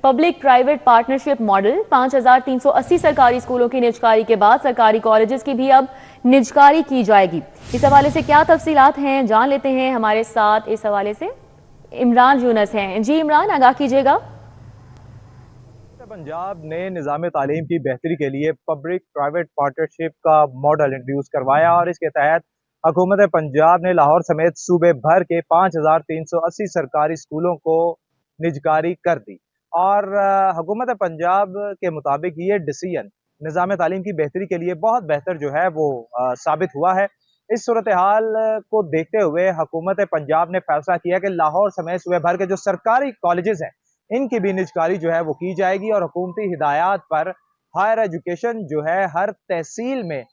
Public private partnership model 5,380 सरकारी स्कूलों की निजकारी के बाद सरकारी कॉलेजेस की भी अब निजकारी की जाएगी। इस हवाले से क्या तफसीलात हैं जान लेते हैं। हमारे साथ इस हवाले से इमरान यूनस हैं। जी इमरान, आगाह कीजिएगा। पंजाब ने निज़ाम तालीम की बेहतरी के लिए पब्लिक प्राइवेट पार्टनरशिप का मॉडल इंट्रोड्यूस करवाया और इसके तहत हुकूमत पंजाब ने लाहौर समेत सूबे भर के 5,380 सरकारी स्कूलों को निजकारी कर दी। और हुकूमत पंजाब के मुताबिक ये डिसीजन निज़ाम तालीम की बेहतरी के लिए बहुत बेहतर जो है वो साबित हुआ है। इस सूरत हाल को देखते हुए हुकूमत पंजाब ने फैसला किया कि लाहौर समेत सूबे भर के जो सरकारी कॉलेजेस हैं इनकी भी निजकारी जो है वो की जाएगी और हुकूमती हिदायत पर हायर एजुकेशन जो है हर तहसील में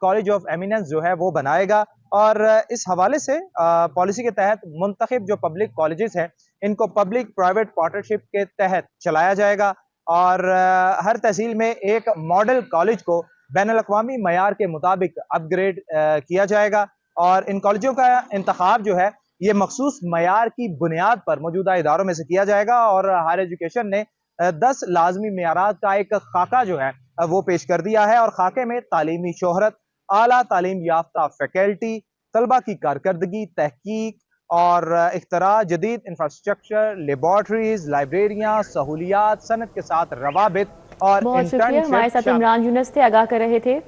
कॉलेज ऑफ एमिनेंस जो है वो बनाएगा। और इस हवाले से पॉलिसी के तहत मुंतखब जो पब्लिक कॉलेजेस हैं इनको पब्लिक प्राइवेट पार्टनरशिप के तहत चलाया जाएगा और हर तहसील में एक मॉडल कॉलेज को बैनुल-अक़वामी मयार के मुताबिक अपग्रेड किया जाएगा और इन कॉलेजों का इंतखाब जो है ये मखसूस मयार की बुनियाद पर मौजूदा इदारों में से किया जाएगा। और हायर एजुकेशन ने 10 लाजमी मयारात का एक खाका जो है वो पेश कर दिया है और खाके में तालीमी शोहरत, आला तालीम याफ्ता फैकल्टी, तलबा की कारकर्दगी, तहकीक और इख्तरा, जदीद इंफ्रास्ट्रक्चर, लेबॉर्ट्रीज, लाइब्रेरियाँ, सहूलियात, सनत के साथ रवाबित और बहुत शुक्रिया। हमारे साथ इमरान यूनस थे, आगाह कर रहे थे।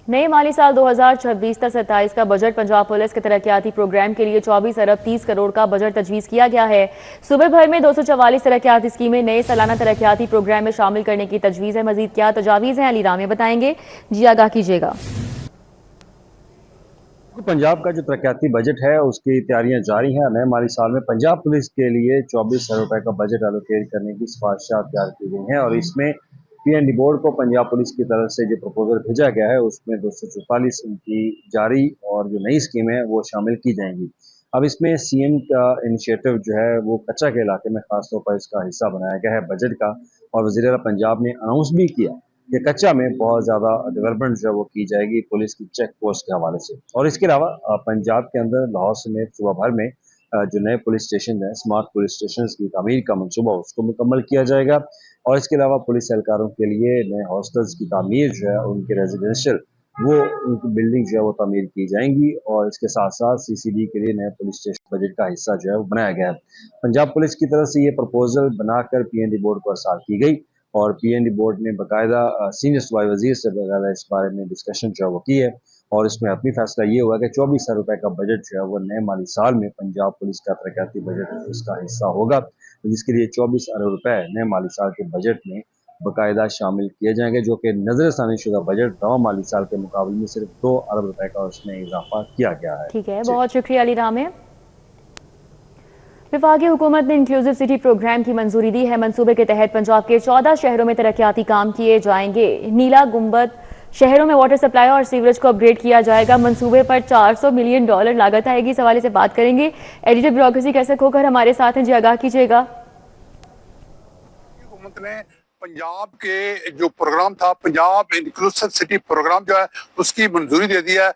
नए माली साल 2026 तक 27 का बजट पंजाब पुलिस के तरक्याती प्रोग्राम के लिए 24 अरब 30 करोड़ का बजट तजवीज़ किया गया है। सूबे भर में 244 तरक्याती स्कीमें नए सालाना तरक्याती प्रोग्राम में शामिल करने की तजवीज़ है। मजीद क्या तजावीज़ हैं अली रामे बताएंगे। जी आगाह कीजिएगा। पंजाब का जो तरक्याती बजट है उसकी तैयारियां जारी हैं। नए माली साल में पंजाब पुलिस के लिए 24 अरब रुपए का बजट एलोकेट करने की सिफारिशात तैयार की गई हैं और इसमें पीएनडी बोर्ड को पंजाब पुलिस की तरफ से जो प्रपोजल भेजा गया है उसमें 244 उनकी जारी और जो नई स्कीम है वो शामिल की जाएंगी। अब इसमें सीएम का इनिशिएटिव जो है वो कच्चा के इलाके में खासतौर पर इसका हिस्सा बनाया गया है बजट का और वज़ीर आला पंजाब ने अनाउंस भी किया कि कच्चा में बहुत ज़्यादा डेवलपमेंट जो है वो की जाएगी पुलिस की चेक पोस्ट के हवाले से। और इसके अलावा पंजाब के अंदर लाहौर समेत सूबा भर में जो नए पुलिस स्टेशन हैं स्मार्ट पुलिस स्टेशन की तामीर का मनसूबा उसको मुकम्मल किया जाएगा और इसके अलावा पुलिस एहलकारों के लिए नए हॉस्टल्स की तामीर जो है उनके रेजिडेंशियल वो उनकी बिल्डिंग जो है वो तामीर की जाएंगी और इसके साथ साथ सीसीडी के लिए नए पुलिस स्टेशन बजट का हिस्सा जो है वो बनाया गया है। पंजाब पुलिस की तरफ से ये प्रपोजल बनाकर पीएनडी बोर्ड को अर्साल की गई और पीएनडी बोर्ड ने बाकायदा सीनियर सूबाई वजीर से बाकायदा इस बारे में डिस्कशन जो है वो की है और इसमें अपनी फैसला ये हुआ कि 24 अरब रुपए का बजट जो है वो नए माली साल में पंजाब पुलिस का तरक्याती बजट इसका हिस्सा होगा जिसके लिए 24 अरब रुपए नए माली साल के बजट में बाकायदा शामिल किए जाएंगे जो कि नजरसानी शुदा बजट रवा माली साल के मुकाबले में सिर्फ 2 अरब रुपए का उसमें इजाफा किया गया है। ठीक है, बहुत शुक्रिया अली रामे। विफाकी हुकूमत ने इंक्लूसिव सिटी प्रोग्राम की मंजूरी दी है। मंसूबे के तहत पंजाब के 14 शहरों में तरक्याती काम किए जाएंगे। नीला गुंबद शहरों में वाटर सप्लाई और सीवरेज को अपग्रेड किया जाएगा। मंसूबे पर $400 मिलियन लागत आएगी। इस हवाले से बात करेंगे। एडिटर ब्यूरोक्रेसी कैसे खोकर हमारे साथ हैं, जी आगाह कीजिएगा। हुकूमत ने पंजाब के जो प्रोग्राम था पंजाब इंक्लूसिव सिटी प्रोग्राम जो है उसकी मंजूरी दे दी है।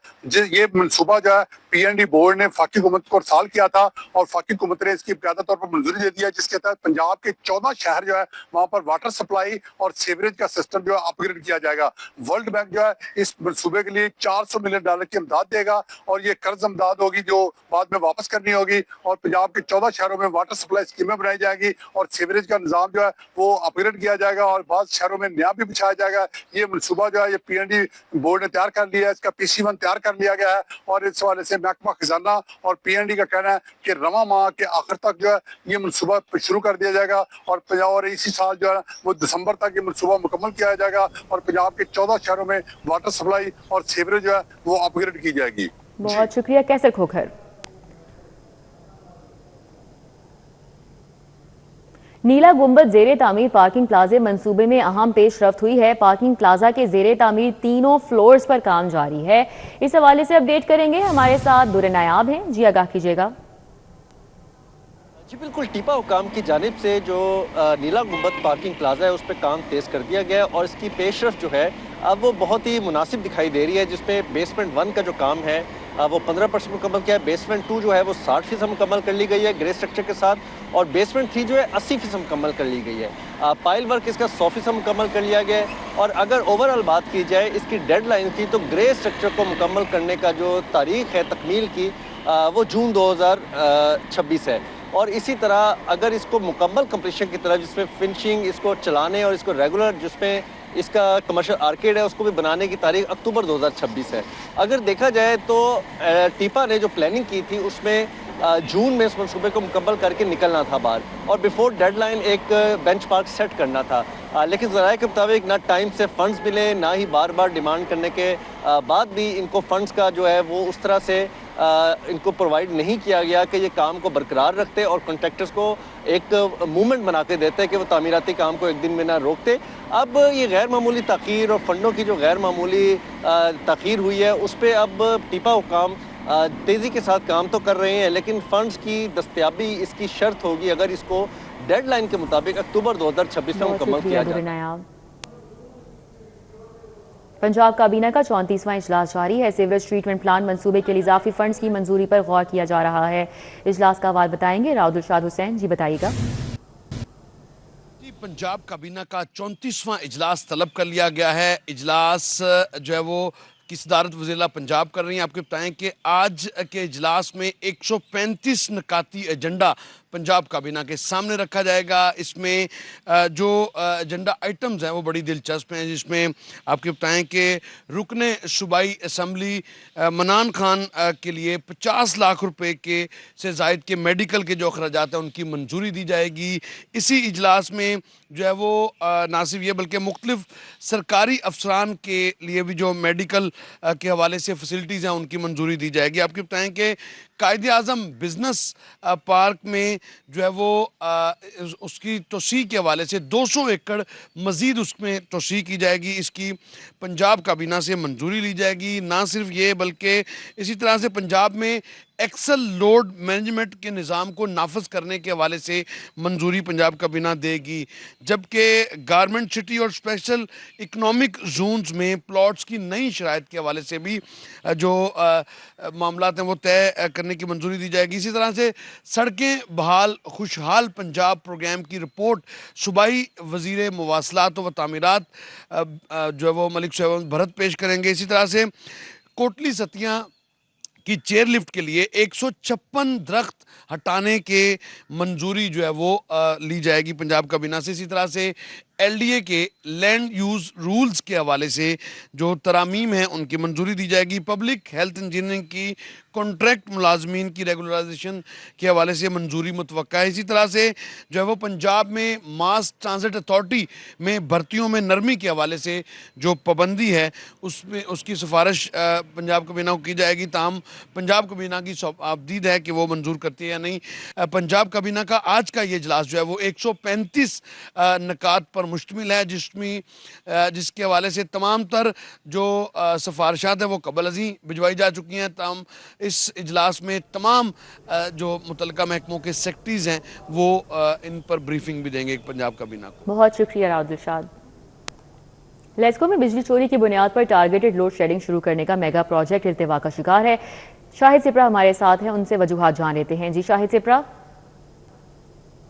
ये मनसूबा जो है पीएनडी बोर्ड ने फाकी हुकूमत को अर्साल किया था और फाकी हुकूमत ने इसकी बकायदा तौर पर मंजूरी दे दी है जिसके तहत पंजाब के 14 शहर जो है वहां पर वाटर सप्लाई और सीवरेज का सिस्टम जो है अपग्रेड किया जाएगा। वर्ल्ड बैंक जो है इस मनसूबे के लिए $400 मिलियन की इमदाद देगा और ये कर्ज इमदाद होगी जो बाद में वापस करनी होगी और पंजाब के 14 शहरों में वाटर सप्लाई स्कीमें बनाई जाएगी और सीवरेज का निजाम जो है वो अपग्रेड किया जाएगा और बाद शहरों में नया भी बिछाया जाएगा। ये मनसूबा जो है ये पीएनडी बोर्ड ने तैयार कर लिया है, इसका PC1 तैयार कर लिया गया है और इस हवाले से महकमा खजाना और पीएनडी का कहना है कि रवा माह के आखिर तक जो है ये मनसूबा शुरू कर दिया जाएगा और पंजाब और इसी साल जो है वो दिसंबर तक ये मनसूबा मुकम्मल किया जाएगा और पंजाब के 14 शहरों में वाटर सप्लाई और सीवरेज जो है वो अपग्रेड की जाएगी। बहुत शुक्रिया कैसर खोखर। नीला गुंबद जेरे तामीर पार्किंग प्लाजे मंसूबे में अहम पेशरफ्त हुई है। पार्किंग प्लाजा के जेरे तामीर तीनों फ्लोर्स पर काम जारी है। इस हवाले से अपडेट करेंगे, हमारे साथ दुरे नायाब हैं, जी आगाह कीजिएगा। जी बिल्कुल, टीपा हुकाम की जानिब से जो नीला गुंबद पार्किंग प्लाजा है उस पर काम तेज़ कर दिया गया और इसकी पेशरफ्त जो है अब वो बहुत ही मुनासिब दिखाई दे रही है जिसमें बेसमेंट 1 का जो काम है वो 15% मुकम्मल किया है। बेसमेंट 2 जो है वो 60% मुकम्मल कर ली गई है ग्रे स्ट्रक्चर के साथ और बेसमेंट 3 जो है 80% मुकम्मल कर ली गई है। पाइल वर्क इसका 100% मुकम्मल कर लिया गया है। और अगर ओवरऑल बात की जाए इसकी डेडलाइन की, तो ग्रे स्ट्रक्चर को मुकम्मल करने का जो तारीख है तकमील की, वो जून 2026 है। और इसी तरह अगर इसको मुकम्मल कंप्लीशन की तरफ, जिसमें फिनिशिंग, इसको चलाने और इसको रेगुलर जिसमें इसका कमर्शियल आर्केड है उसको भी बनाने की तारीख अक्टूबर 2026 है। अगर देखा जाए तो टीपा ने जो प्लानिंग की थी उसमें जून में इस मनसूबे को मुकम्मल करके निकलना था बाहर, और बिफोर डेडलाइन एक बेंचमार्क सेट करना था। लेकिन ज़राए के मुताबिक ना टाइम से फंड्स मिले, ना ही बार बार डिमांड करने के बाद भी इनको फंड्स का जो है वो उस तरह से इनको प्रोवाइड नहीं किया गया कि ये काम को बरकरार रखते और कॉन्ट्रैक्टर्स को एक मूवमेंट बना के देते कि वो तामीराती काम को एक दिन में ना रोकते। अब ये गैर मामूली ताख़ीर और फंडों की जो गैर मामूली ताख़ीर हुई है उस पर अब टीपा हुकाम तेज़ी के साथ काम तो कर रहे हैं, लेकिन फंड्स की दस्तयाबी इसकी शर्त होगी अगर इसको डेडलाइन के मुताबिक अक्टूबर 2026 में मुकम्मल किया जाए। पंजाब काबीना का 34वां इजलास जारी है। सीवरेज ट्रीटमेंट प्लांट मंसूबे के लिए इजाफी फंड्स की मंजूरी पर गौर किया जा रहा है। इजलास का अहवाल बताएंगे राउदुलशाद हुसैन जी, बताइएगा। पंजाब काबीना का 34वां इजलास तलब कर लिया गया है। इजलास जो है वो की सदारत वज़ीर पंजाब कर रही हैं। आपको बताएं कि आज के इजलास में 135 निकाती एजेंडा पंजाब काबीना के सामने रखा जाएगा। इसमें जो एजेंडा आइटम्स हैं वो बड़ी दिलचस्प हैं, जिसमें आपको बताएं कि रुकने सूबाई असम्बली मनान खान के लिए 50 लाख रुपए के से ज़ायद के मेडिकल के जो अखराजात हैं उनकी मंजूरी दी जाएगी। इसी इजलास में जो है वो ना सिर्फ ये बल्कि मुख्तलिफ सरकारी अफसरान के लिए भी जो मेडिकल के हवाले से फैसिलिटीज़ हैं उनकी मंजूरी दी जाएगी। आपको बताएं कि कायदे आज़म बिजनेस पार्क में जो है वो उसकी तोसी के हवाले से 200 एकड़ मज़ीद उसमें तोसी की जाएगी। इसकी पंजाब काबीना से मंजूरी ली जाएगी। ना सिर्फ ये बल्कि इसी तरह से पंजाब में एक्सल लोड मैनेजमेंट के निज़ाम को नाफज करने के हवाले से मंजूरी पंजाब काबीना देगी। जबकि गारमेंट सिटी और स्पेशल इकनॉमिक जोन्स में प्लॉट्स की नई शराइत के हवाले से भी जो मामलात हैं वो तय करने की मंजूरी दी जाएगी। इसी तरह से सड़कें बहाल खुशहाल पंजाब प्रोग्राम की रिपोर्ट सूबाई वज़ीर मवासलात व तामीरात जो है वो मलिक शोएब अहमद भरत पेश करेंगे। इसी तरह से कोटली सतियाँ की चेयर लिफ्ट के लिए 156 दरख्त हटाने के मंजूरी जो है वो ली जाएगी पंजाब काबीना से। इसी तरह से LDA के लैंड यूज़ रूल्स के हवाले से जो तरामीम हैं उनकी मंजूरी दी जाएगी। पब्लिक हेल्थ इंजीनियरिंग की कॉन्ट्रैक्ट मुलाजमीन की रेगुलराइजेशन के हवाले से मंजूरी मुतवक्का है। इसी तरह से जो है वो पंजाब में मास ट्रांजिट अथॉरिटी में भर्तियों में नरमी के हवाले से जो पाबंदी है उसमें उसकी सिफारिश पंजाब काबीना को की जाएगी। ताहम पंजाब काबीना की आबदीद है कि वो मंजूर करती है या नहीं। पंजाब काबीना का आज का ये इजलास जो है वो 135 निकात पर मुश्तमिल है, जिसके हवाले से तमाम तर जो सिफारिशात हैं वो कबल अज़ीं भिजवाई जा चुकी हैं। तमाम इस इजलास में तमाम जो मुतल्लिका महकमों के सेक्रेटरीज हैं वो इन पर ब्रीफिंग भी देंगे पंजाब काबीना को। बहुत शुक्रिया राउदुलशाद। लेस्को में बिजली चोरी की बुनियाद पर टारगेटेड लोड शेडिंग शुरू करने का मेगा प्रोजेक्ट इल्तिवा का शिकार है। शाहिद सिप्रा हमारे साथ हैं, उनसे वजूहात जान लेते हैं। जी शाहिद सिप्रा।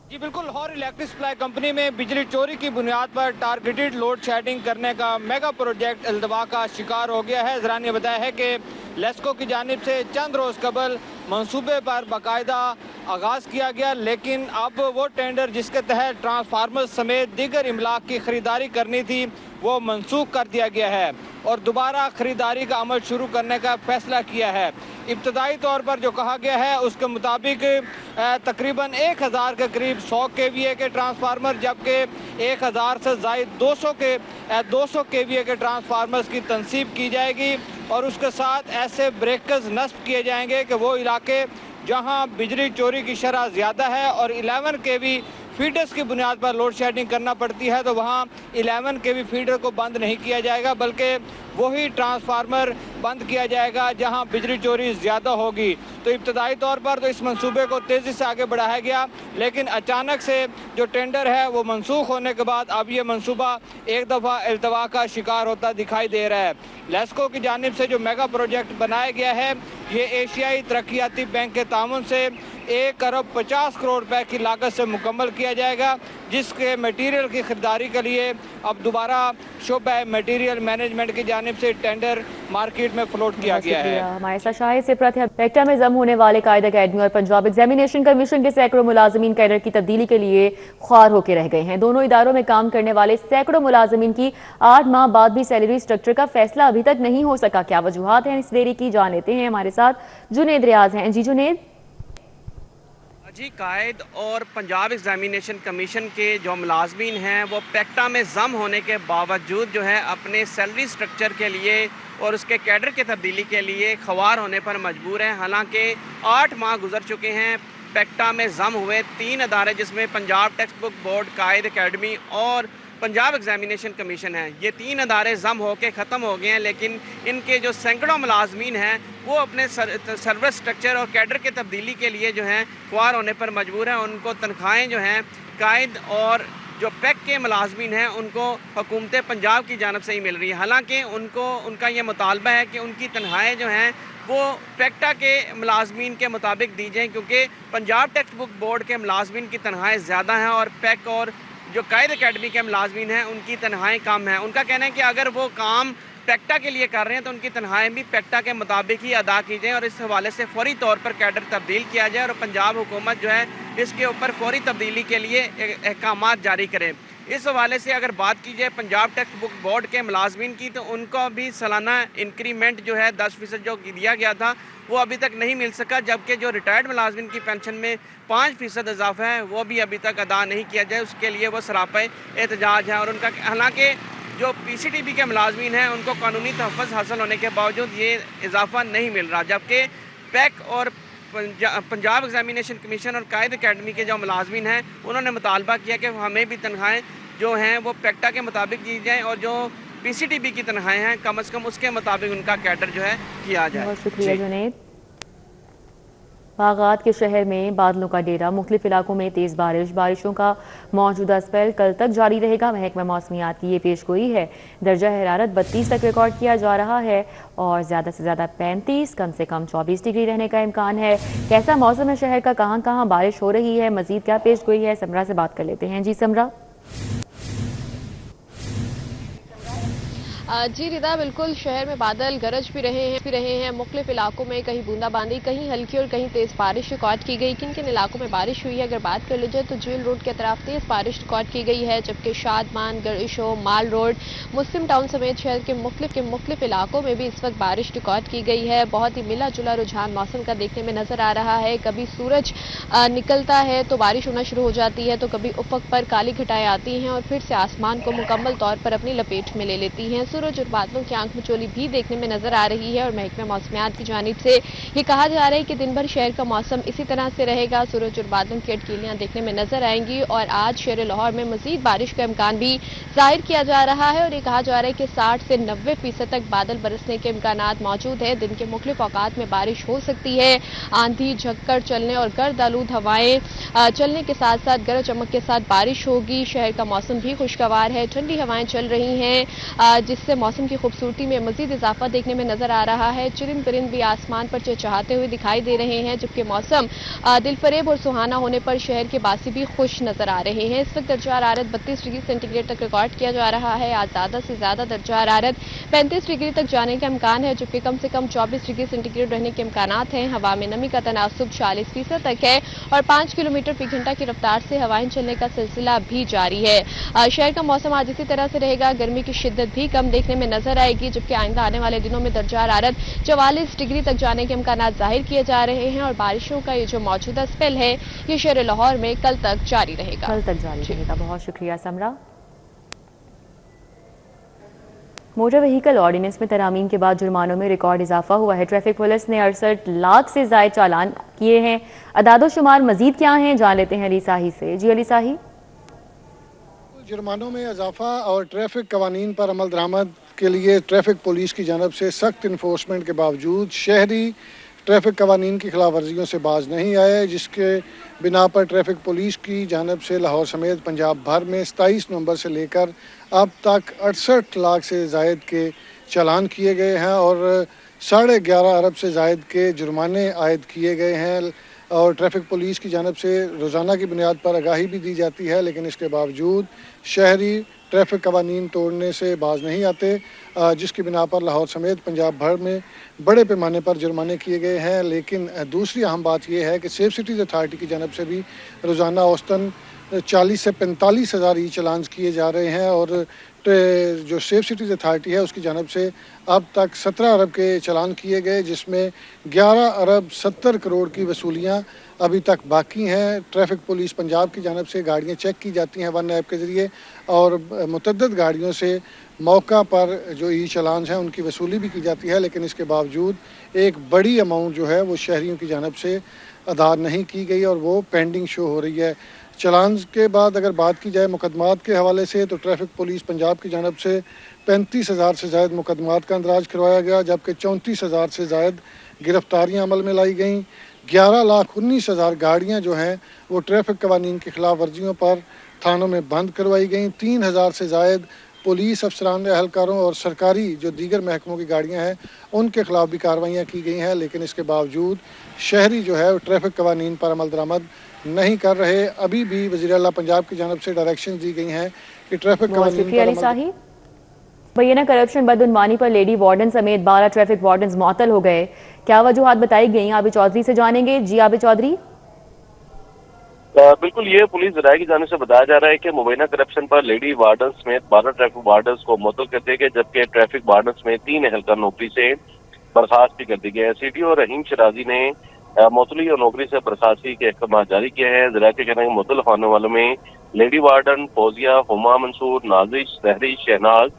जी बिल्कुल, लाहौर इलेक्ट्रिक सप्लाई कंपनी में बिजली चोरी की बुनियाद पर टारगेटेड लोड शेडिंग करने का मेगा प्रोजेक्ट इल्तवा का शिकार हो गया है। ज़रा ने बताया है कि लेस्को की जानिब से चंद रोज़ कबल मंसूबे पर बाकायदा आगाज़ किया गया, लेकिन अब वो टेंडर जिसके तहत ट्रांसफार्मर समेत दीगर इमलाक की ख़रीदारी करनी थी वो मनसूख कर दिया गया है और दोबारा ख़रीदारी का अमल शुरू करने का फैसला किया है। इब्तदाई तौर पर जो कहा गया है उसके मुताबिक तकरीबन 1000 के करीब 100 kVA के ट्रांसफार्मर, जबकि 1000 से ज़ायद 200 kVA के ट्रांसफार्मर्स की तनसीब की जाएगी और उसके साथ ऐसे ब्रेकर्स नस्ब किए जाएंगे कि वो इलाके जहां बिजली चोरी की शरह ज़्यादा है और 11 kV फीडर्स की बुनियाद पर लोड शेडिंग करना पड़ती है तो वहाँ 11 kV फीडर को बंद नहीं किया जाएगा, बल्कि वही ट्रांसफार्मर बंद किया जाएगा जहां बिजली चोरी ज़्यादा होगी। तो इब्तदाई तौर पर तो इस मंसूबे को तेज़ी से आगे बढ़ाया गया, लेकिन अचानक से जो टेंडर है वो मनसूख होने के बाद अब ये मंसूबा एक दफ़ा इल्तवा का शिकार होता दिखाई दे रहा है। लेस्को की जानिब से जो मेगा प्रोजेक्ट बनाया गया है ये एशियाई तरक्याती बैंक के तामुन से 1 अरब 50 करोड़ रुपए की लागत से मुकम्मल किया जाएगा, जिसके मटीरियल की खरीदारी के लिए अब दोबारा शोबा मटीरियल मैनेजमेंट की जानिब से टेंडर मार्केट में फ्लोट किया गया है। हमारे साथ शाहिद सिपरत है। पेक्टा में जम होने वाले कायदा अकेडमी और पंजाब एग्जामिनेशन कमीशन के सैकड़ों मुलाजमीन कैडर की तब्दीली के लिए ख्वार होकर रह गए हैं। दोनों इदारों में काम करने वाले सैकड़ों मुलाजमीन की 8 माह बाद भी सैलरी स्ट्रक्चर का फैसला अभी तक नहीं हो सका। क्या वजूहात हैं इस देरी की, जान लेते हैं। हमारे साथ जुनेद रियाज हैं। जी जुनेद। जी, कायद और पंजाब एग्जामिनेशन कमीशन के जो मुलाजमीन हैं वो पेक्टा में जम होने के बावजूद जो है अपने सैलरी स्ट्रक्चर के लिए और उसके कैडर के तब्दीली के लिए ख्वार होने पर मजबूर हैं। हालांकि 8 माह गुजर चुके हैं पेक्टा में जम हुए 3 अदारे, जिसमें पंजाब टेक्स्ट बुक बोर्ड, कायद अकेडमी और पंजाब एग्जामिनेशन कमीशन है। ये 3 अदारे जम होकर ख़त्म हो गए हैं, लेकिन इनके जो सैकड़ों मुलाजमीन हैं वो अपने सर्विस स्ट्रक्चर और कैडर के तब्दीली के लिए जो हैं ख्वार होने पर मजबूर हैं। उनको तनख्वाहें जो हैं कायद और जो पैक के मुलाजमीन हैं उनको हुकूमत पंजाब की जानब से ही मिल रही है। हालांकि उनका ये मुतालबा है कि उनकी तनख्वाहें जो हैं वो पेक्टा के मुलाजमीन के मुताबिक दी जाएँ, क्योंकि पंजाब टेक्स्ट बुक बोर्ड के मुलाजमीन की तनख्वाहें ज़्यादा हैं और पैक और जो कायद अकेडमी के मुलाजमीन हैं उनकी तनख्वाहें कम हैं। उनका कहना है कि अगर वो काम पेक्टा के लिए कर रहे हैं तो उनकी तनख्वाहें भी पेक्टा के मुताबिक ही अदा की जाएँ और इस हवाले से फौरी तौर पर कैडर तब्दील किया जाए और पंजाब हुकूमत जो है इसके ऊपर फौरी तब्दीली के लिए अहकामात जारी करे। इस हवाले से अगर बात की जाए पंजाब टेक्स्ट बुक बोर्ड के मुलाजमीन की, तो उनको भी सालाना इंक्रीमेंट जो है 10% जो दिया गया था वो अभी तक नहीं मिल सका, जबकि जो रिटायर्ड मुलाजमीन की पेंशन में 5% इजाफा है वो भी अभी तक अदा नहीं किया जाए। उसके लिए वो सरापा एहतजाज है और उनका हालांकि जो PCTB के मुलाजमीन हैं उनको कानूनी तहफ़्फ़ुज़ हासिल होने के बावजूद ये इजाफा नहीं मिल रहा, जबकि पैक और पंजाब एग्जामिनेशन कमीशन और कायद अकेडमी के जो मुलाजमीन हैं उन्होंने मुतालबा किया कि हमें भी तनख्वाहें जो हैं वो पेक्टा के मुताबिक दी जाएँ और जो PCTB की तनख्वाहें हैं कम अज़ कम उसके मुताबिक उनका कैडर जो है किया जाए। बहुत शुक्रिया जुनैद। बागात के शहर में बादलों का डेरा, मुख्तलिफ इलाकों में तेज़ बारिशों का मौजूदा स्पेल कल तक जारी रहेगा। महकमा मौसमियात की ये पेशगोई है। दर्जा हरारत 32 तक रिकॉर्ड किया जा रहा है और ज़्यादा से ज़्यादा 35, कम से कम 24 डिग्री रहने का इम्कान है। कैसा मौसम है शहर का, कहाँ कहाँ बारिश हो रही है, मजीद क्या पेशगोई है, समरा से बात कर लेते हैं। जी समरा। जी रिदा, बिल्कुल शहर में बादल गरज भी रहे हैं। मुख्तलिफ इलाकों में कहीं बूंदाबांदी, कहीं हल्की और कहीं तेज़ बारिश रिकॉर्ड की गई। किन किन इलाकों में बारिश हुई है अगर बात कर ली जाए तो जेल रोड के तरफ तेज़ बारिश रिकॉर्ड की गई है, जबकि शादमान, गर्शो, माल रोड, मुस्लिम टाउन समेत शहर के मुख्तलिफ इलाकों में भी इस वक्त बारिश रिकॉर्ड की गई है। बहुत ही मिला जुला रुझान मौसम का देखने में नजर आ रहा है। कभी सूरज निकलता है तो बारिश होना शुरू हो जाती है, तो कभी उफक पर काली घटाएं आती हैं और फिर से आसमान को मुकम्मल तौर पर अपनी लपेट में ले लेती हैं। सूरज और बादलों की आंख मिचोली भी देखने में नजर आ रही है और महकमा मौसमियात की जानिब से ये कहा जा रहा है कि दिन भर शहर का मौसम इसी तरह से रहेगा। सूरज और बादलों की अटकीलियां देखने में नजर आएंगी और आज शहर लाहौर में मजीद बारिश का इम्कान भी जाहिर किया जा रहा है और ये कहा जा रहा है कि 60 से 90% तक बादल बरसने के इम्कानात मौजूद है। दिन के मुख्तलिफ औकात में बारिश हो सकती है। आंधी, झक्कड़ चलने और गर्द आलूद हवाएं चलने के साथ साथ गरज चमक के साथ बारिश होगी। शहर का मौसम भी खुशगवार है, ठंडी हवाएं चल रही हैं जिससे मौसम की खूबसूरती में मजीद इजाफा देखने में नजर आ रहा है। चुरिंद परिंद भी आसमान पर चहचहाते हुए दिखाई दे रहे हैं, जबकि मौसम दिलफरेब और सुहाना होने पर शहर के बासी भी खुश नजर आ रहे हैं। इस वक्त दर्जा हरारत 32 डिग्री सेंटीग्रेड तक रिकॉर्ड किया जा रहा है। आज ज्यादा से ज्यादा दर्जा हरारत 35 डिग्री तक जाने का इम्कान है, जबकि कम से कम 24 डिग्री सेंटीग्रेड रहने के इम्कानात हैं। हवा में नमी का तनासुब 40% तक है और 5 किलोमीटर फी घंटा की रफ्तार से हवाएं चलने का सिलसिला भी जारी है। शहर का मौसम आज इसी तरह से रहेगा। गर्मी की शिद्दत भी कम देखने में नजर आएगी, जबकि आइंदा आने वाले दिनों में दर्जा हरारत 44 डिग्री तक जाने के इम्कान जाहिर किए जा रहे हैं और बारिशों का ये जो मौजूदा स्पेल है ये शहर लाहौर में कल तक जारी रहेगा। बहुत शुक्रिया समरा। मोटर व्हीकल ऑर्डिनेंस में तरामीम के बाद जुर्मानों में रिकॉर्ड इजाफा हुआ है। ट्रैफिक पुलिस ने 68 लाख से ज्यादा चालान किए हैं। अदादोशुमार मजीद क्या हैं, जान लेते हैं अली साही से। जी अली साही। जुर्मानों में इजाफा और ट्रैफिक कवानीन पर अमल दरामद के लिए ट्रैफिक पुलिस की जानब से सख्त इन्फोर्समेंट के बावजूद शहरी ट्रैफिक कवानीन की खिलाफ वर्जियों से बाज नहीं आए, जिसके बिना पर ट्रैफिक पुलिस की जानब से लाहौर समेत पंजाब भर में 27 नवंबर से लेकर अब तक 68 लाख से जायद के चालान किए गए हैं और 11.5 अरब से जायद के जुर्माने आयद किए गए हैं। और ट्रैफिक पुलिस की जानब से रोज़ाना की बुनियाद पर आगाही भी दी जाती है, लेकिन इसके बावजूद शहरी ट्रैफिक कवानीन तोड़ने से बाज नहीं आते, जिसकी बिना पर लाहौर समेत पंजाब भर में बड़े पैमाने पर जुर्माने किए गए हैं। लेकिन दूसरी अहम बात यह है कि सेफ सिटीज़ अथॉरिटी की जानब से भी रोज़ाना औसतन 40 से 45 हज़ार ई चलान किए जा रहे हैं और जो सेफ सिटीज़ अथॉरिटी है उसकी जानब से अब तक 17 अरब के चालान किए गए, जिसमें 11 अरब 70 करोड़ की वसूलियाँ अभी तक बाकी हैं। ट्रैफिक पुलिस पंजाब की जानब से गाड़ियाँ चेक की जाती हैं वन ऐप के ज़रिए और मुतअद्दिद गाड़ियों से मौका पर जो ई चलान हैं उनकी वसूली भी की जाती है, लेकिन इसके बावजूद एक बड़ी अमाउंट जो है वो शहरियों की जानब से अदा नहीं की गई और वो पेंडिंग शो हो रही है। चलान के बाद अगर बात की जाए मुकदमात के हवाले से, तो ट्रैफिक पुलिस पंजाब की जानब से 35,000 से ज़ायद मुकदमात का अंदराज करवाया गया, जबकि 34,000 से ज़ायद गिरफ्तारियाँ अमल में लाई गईं। 11,19,000 गाड़ियाँ जो हैं वो ट्रैफिक कवानीन की खिलाफ वर्जियों पर थानों में बंद करवाई गईं। 3,000 से ज़ायद पुलिस अफसरान एहलकारों और सरकारी जो दीगर महकमों की गाड़ियाँ हैं उनके खिलाफ भी कार्रवाइयाँ की गई हैं, लेकिन इसके बावजूद शहरी जो है ट्रैफिक कवानीन पर अमल दरामद नहीं कर रहे। अभी भी वज़ीर आला पंजाब की जानब से डायरेक्शन दी गई हैं कि ट्रैफिक कवानीन बैना करप्शन बदउनवानी पर लेडी वार्डन समेत 12 ट्रैफिक वार्डन मुअत्तल हो गए। क्या वजूहात बताई गई? आबिद चौधरी से जानेंगे। जी आबिद चौधरी। बिल्कुल, ये पुलिस विधायक की जानिब से बताया जा रहा है कि मुबैना करप्शन पर लेडी वार्डन समेत 12 ट्रैफिक वार्डन को मुअत्तल कर दिए गए, जबकि ट्रैफिक वार्डन समेत 3 एहलकार नौकरी से बर्खास्त भी कर दिए गए। CTO रहीम शराजी ने मुअत्तली और नौकरी से बर्खास्ती के अहकाम जारी किए हैं। ज़राए के कहना है मुअत्तल होने वालों में लेडी वार्डन फौजिया, हुमा मंसूर, नाजिश, सहरी, शहनाज,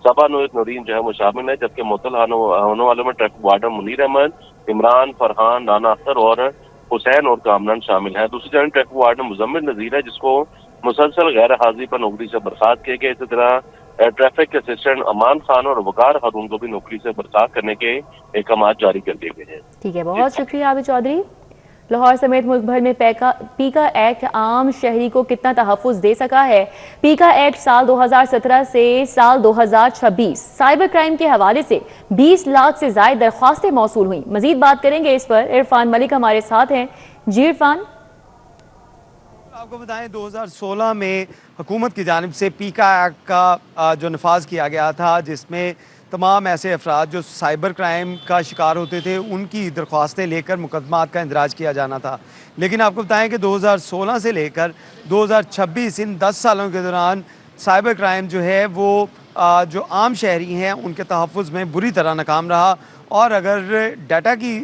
सबा नूरीन जो है वो शामिल है, जबकि मुअत्तल होने वालों में ट्रैफिक वार्डन मुनीर अहमद, इमरान, फरहान, राना अख्तर और हुसैन और कामरान शामिल है। दूसरी जानब ट्रैफिक वार्डन मुजम्मिल नजीर है, जिसको मुसलसल गैर हाजिरी पर नौकरी से बर्खास्त किए गए। इसी तरह ट्रैफिक असिस्टेंट अमान खान और वकार हारून को भी नौकरी से बर्खास्त करने के अहकाम जारी कर दिए गए हैं। ठीक है, बहुत शुक्रिया आबिद चौधरी। लाहौर समेत मुल्क भर में पीका एक्ट आम शहरी को कितना तहफ़्फ़ुज़ दे सका है? पीका एक्ट साल 2017 से साल 2026 साइबर क्राइम के हवाले से 20 लाख से ज़ायद दरख्वास्तें मौसूल हुई। मजीद बात करेंगे इस पर, इरफान मलिक हमारे साथ हैं। जी इरफान। आपको बताएं 2016 में हुकूमत की जानिब से पीका एक्ट का जो नफाज किया गया था, जिसमें तमाम ऐसे अफराद जो साइबर क्राइम का शिकार होते थे उनकी दरख्वास्तें लेकर मुकदमात का इंदराज किया जाना था। लेकिन आपको बताएं कि 2016 से लेकर 2026 इन 10 सालों के दौरान साइबर क्राइम जो है वो जो आम शहरी हैं उनके तहफ़्फ़ुज़ में बुरी तरह नाकाम रहा। और अगर डाटा की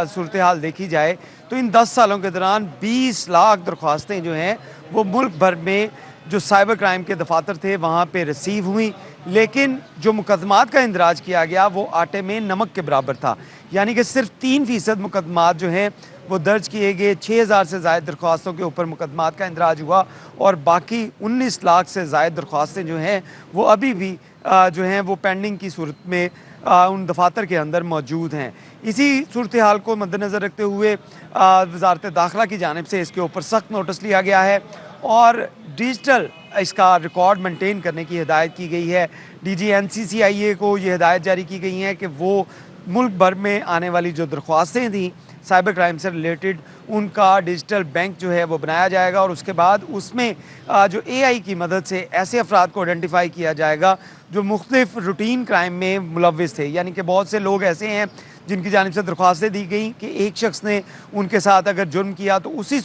सूरत हाल देखी जाए तो इन 10 सालों के दौरान 20 लाख दरख्वास्तें जो हैं वो मुल्क भर में जो साइबर क्राइम के दफातर थे वहाँ पे रिसीव हुई, लेकिन जो मुकदमात का इंदराज किया गया वो आटे में नमक के बराबर था। यानी कि सिर्फ 3% मुकदमात जो हैं वो दर्ज किए गए। 6000 से ज़ायद दरख्वास्तों के ऊपर मुकदमात का इंदराज हुआ और बाकी 19 लाख से ज़ायद दरख्वास्तें जो हैं वो अभी भी जो हैं वो पेंडिंग की सूरत में उन दफातर के अंदर मौजूद हैं। इसी सूरत हाल को मद्देनज़र रखते हुए वज़ारत दाखिला की जानिब से इसके ऊपर सख्त नोटिस लिया गया है और डिजिटल इसका रिकॉर्ड मेंटेन करने की हिदायत की गई है। DG NCCIA को ये हिदायत जारी की गई है कि वो मुल्क भर में आने वाली जो दरख्वास्तें थी साइबर क्राइम से रिलेटेड उनका डिजिटल बैंक जो है वो बनाया जाएगा और उसके बाद उसमें जो AI की मदद से ऐसे अफराद को आइडेंटिफाई किया जाएगा जो मुख्तलिफ रूटीन क्राइम में मुलव्विस थे। यानी कि बहुत से लोग ऐसे हैं जिनकी जानिब से दरख्वास्तें दी गई कि एक शख्स ने उनके साथ अगर जुर्म किया तो उसी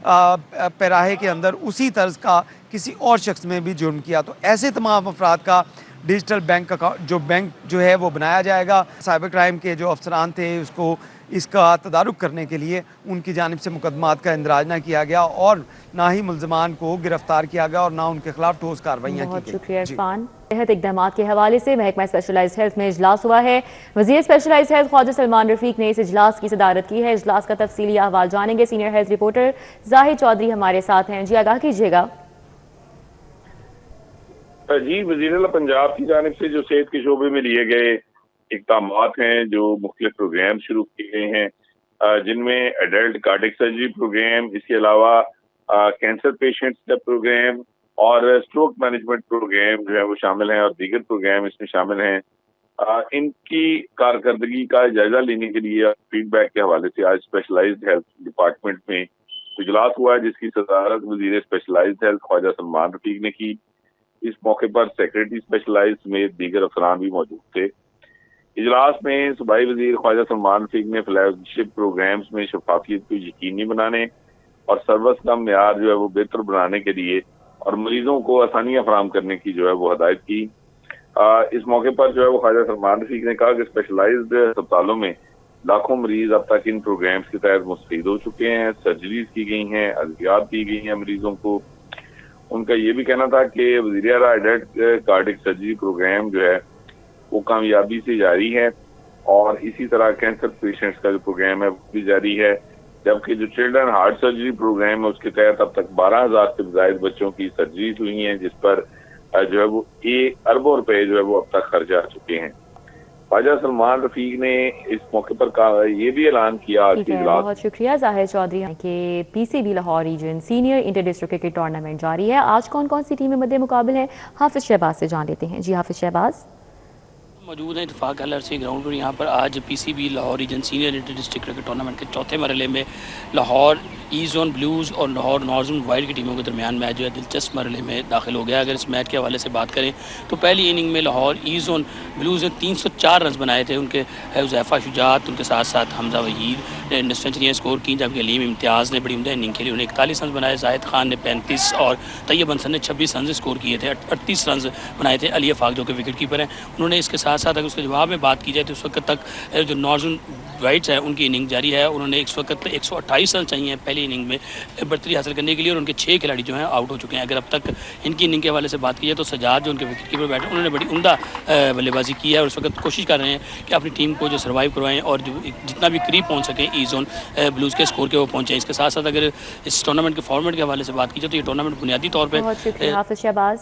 पैराहे के अंदर उसी तर्ज का किसी और शख्स में भी जुर्म किया। तो ऐसे तमाम अफराद का डिजिटल बैंक जो है वो बनाया जाएगा। साइबर क्राइम के जो अफसरान थे उसको इसका तदारुक करने के लिए उनकी जानिब से मुकदमात का इंदराज ना किया गया और ना ही मुल्ज़मान को गिरफ्तार किया गया और ना उनके खिलाफ ठोस कार्रवाइयाँ की गई। बहुत शुक्रिया इरफान। सेहत इक़दाम के हवाले से महकमा स्पेशलाइज्ड हेल्थ में इजलास हुआ है। वज़ीर स्पेशलाइज्ड हेल्थ ख्वाजा सलमान रफीक ने इस इजलास की सदारत की है। इजलास का तफसीली अहवाल जानेंगे। Senior health reporter Zahid Chaudhry हमारे साथ हैं। जी आगाह कीजिएगा। जी, वज़ीर-ए-आला पंजाब की जानिब से जो सेहत के शोबे में लिए गए इक़दामात हैं, जो मुख्तलिफ प्रोग्राम शुरू किए गए हैं, जिनमें एडल्ट कार्डियक सर्जरी प्रोग्राम, इसके अलावा कैंसर पेशेंट्स का प्रोग्राम और स्ट्रोक मैनेजमेंट प्रोग्राम जो है वो शामिल हैं और दीगर प्रोग्राम इसमें शामिल हैं। इनकी कारकर्दगी का जायजा लेने के लिए फीडबैक के हवाले से आज स्पेशलाइज्ड हेल्थ डिपार्टमेंट में इजलास हुआ है, जिसकी सदारत वज़ीर स्पेशलाइज्ड हेल्थ ख्वाजा सलमान रफीक ने की। इस मौके पर सेक्रेटरी स्पेशलाइज्ड समेत दीगर अफसरान भी मौजूद थे। इजलास में सूबाई वज़ीर ख्वाजा सलमान रफीक ने फ्लैगशिप प्रोग्राम्स में शफाफियत को यकीनी बनाने और सर्विस का मेयार जो है वो बेहतर बनाने के लिए और मरीजों को आसानियां फराहम करने की जो है वो हदायत की। इस मौके पर जो है वो ख्वाजा सलमान रफीक ने कहा कि स्पेशलाइज्ड अस्पतालों में लाखों मरीज अब तक इन प्रोग्राम्स के तहत मुस्तफीद हो चुके हैं, सर्जरीज की गई हैं, अद्वियात दी गई हैं मरीजों को। उनका ये भी कहना था कि वज़ीर-ए-आला एडल्ट कार्डियक सर्जरी प्रोग्राम जो है वो कामयाबी से जारी है और इसी तरह कैंसर पेशेंट्स का जो प्रोग्राम है वो भी जारी है, जबकि जो चिल्ड्रन हार्ट सर्जरी प्रोग्राम है उसके तहत अब तक 12,000 से ज्यादा बच्चों की सर्जरीज हुई हैं, जिस पर जो है वो 1 अरबों रुपए जो है वो अब तक खर्च आ चुके हैं। ख्वाजा सलमान रफीक ने इस मौके पर ये भी ऐलान किया आज के इजलास। बहुत शुक्रिया जाहिर चौधरी के। PCB Lahore region senior inter district cricket tournament जारी है। आज कौन कौन सी टीमें मद्दे मुकाबिल हैं, हाफिज शहबाज से जान लेते हैं। जी हाफिज शहबाज। मौजूद हैं इत्तेफाक LRC ग्राउंड पर। यहाँ पर आज PCB Lahore region senior inter district cricket tournament के चौथे मरहले में लाहौर ई जोन ब्लूज़ और लाहौर नॉर्दर्न वाइल्ड की टीमों के दरमियान मैच जो है दिलचस्प मरहले में दाखिल हो गया। अगर इस मैच के हवाले से बात करें तो पहली इनिंग में लाहौर ई जोन ब्लूज़ ने 304 रन बनाए थे। उनके हुज़ैफ़ा शुजात, उनके साथ साथ हमजा वहीद ने सेंचुरियाँ स्कोर की, जबकि अलीम इम्तियाज़ ने बड़ी उम्दा इनिंग खेली। उन्हें 41 रन बनाए। जाहिद खान ने 35 और तैयब अंसर ने 26 रन स्कोर किए थे। 38 रन बनाए थे अली अफाक जो कि विकेट कीपर हैं। उन्होंने इसके साथ साथ अगर उसके जवाब में बात की जाए तो उस वक्त तक जो नॉर्दर्न वाइट्स है उनकी इनिंग जारी है। उन्होंने इस वक्त 128 रन चाहिए पहली इनिंग में बढ़तरी हासिल करने के लिए और उनके 6 खिलाड़ी जो हैं आउट हो चुके हैं। अगर अब तक इनकी इनिंग के हवाले से बात की जाए तो सजाद जो उनके विकेट कीपर बैठे उन्होंने बड़ी उम्दा बल्लेबाजी की है और उस वक्त कोशिश कर रहे हैं कि अपनी टीम को जो सर्वाइव करवाएं और जो जितना भी करीब पहुँच सकें ई जोन ब्लूज़ के स्कोर के वो पहुँचें। इसके साथ साथ अगर इस टूर्नामेंट के फॉर्मेट के हवाले से बात की जाए तो ये टूर्नामेंट बुनियादी तौर पर हाफिज शहबाज।